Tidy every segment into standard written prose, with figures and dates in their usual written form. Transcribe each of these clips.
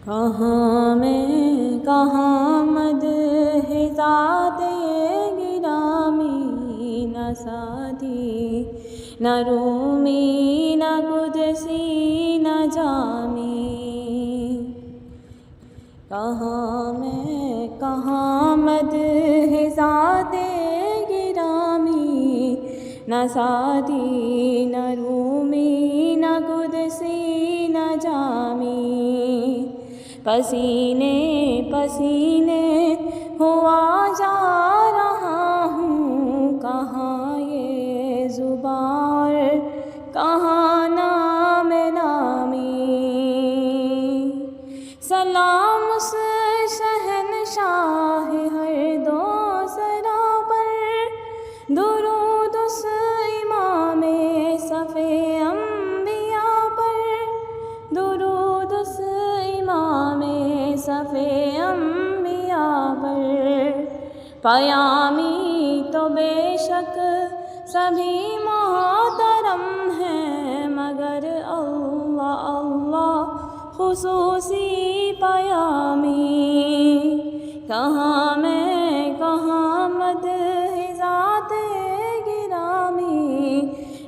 کہاں میں کہاں مدح ذات گرامی، نہ سادی نہ رومی نہ قدسی نہ جامی۔ کہاں میں کہاں مدح ذات گرامی، نہ سادی نہ رومی نہ قدسی نہ جامی۔ پسینے پسینے ہوا جا رہا ہوں، کہاں یہ زبان کہاں نام نامی۔ سلام اس شہنشاہ ہر دو سرا پر، درود اس امام صف انبیاء پر، درود اس امام صف انبیاء پر۔ پیامی تو بے شک سبھی محترم ہیں، مگر اللہ اللہ خصوصی پیامی۔ کہاں میں کہاں مدح ذات گرامی،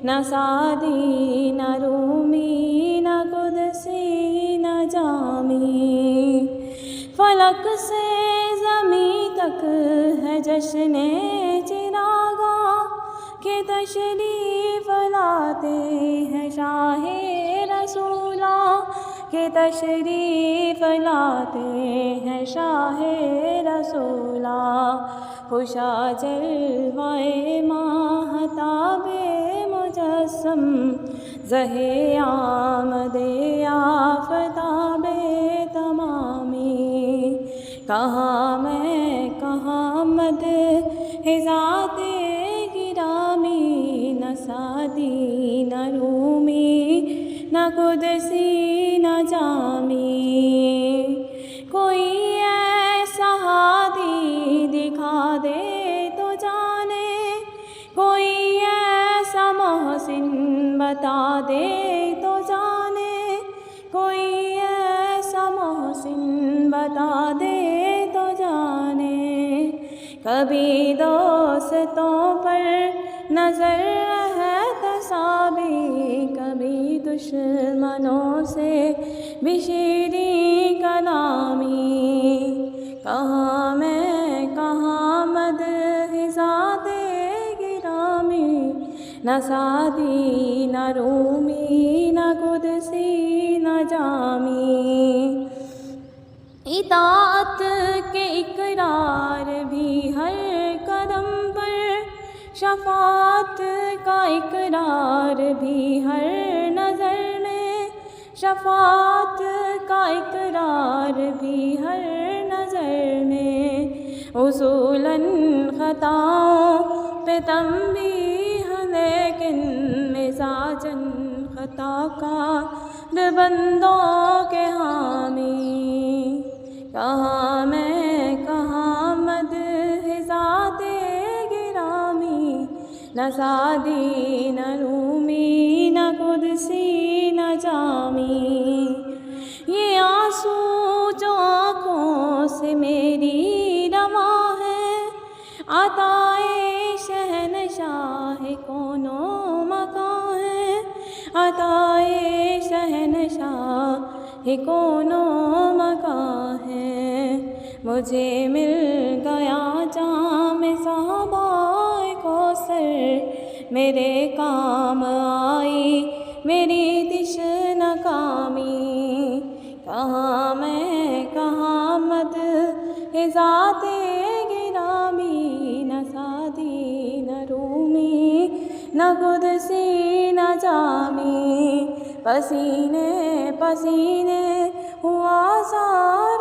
نہ سادی نہ رومی نہ قدسی نہ جامی۔ فلک سے زمیں تک ہے جشن چراغاں، کہ تشریف لاتے ہیں شاہ رسولاں، کہ تشریف لاتے ہیں شاہ رسولاں۔ خوشا جلوہ ماہتاب مجسم، زہِ آمد آفتاب تمامی۔ کہاں میں کہاں مدح ذات گرامی، نہ سادی نہ رومی نہ قدسی نہ جامی۔ کوئی ایسا ہادی دکھا دے تو جانے، کوئی ایسا محسن بتا دے تو جانے، کوئی ایسا محسن بتا دے تو جانے۔ کبھی دوستوں پر نظر ہے تصابی، کبھی دشمنوں سے بھی شیریں کلامی۔ کہاں میں کہاں مدح ذات گرامی، نہ سادی نہ رومی نہ قدسی نہ جامی۔ اطاعت کے اقرار بھی ہر قدم پر، شفاعت کا اقرار بھی ہر نظر میں، شفاعت کا اقرار بھی ہر نظر میں۔ اصولاً خطاؤں پہ تنبیہ، لیکن مزاجاً خطا کار بندوں کے حامی۔ کہاں میں کہاں مدح ذات گرامی، نہ سادی نہ رومی نہ قدسی نہ جامی۔ یہ آنسو جو آنکھوں سے میری رواں ہے، عطائے شہنشاہ کونوں مکاں ہے، عطائے شہنشاہ کونوں مکاں ہے۔ مجھے مل گیا جام صحابۂ کوثر، میرے کام آئی میری تشنہ کامی۔ کہاں میں کہاں مدح ذات گرامی، نہ سادی نہ رومی نہ قدسی نہ جامی۔ پسینے پسینے ہوا سارا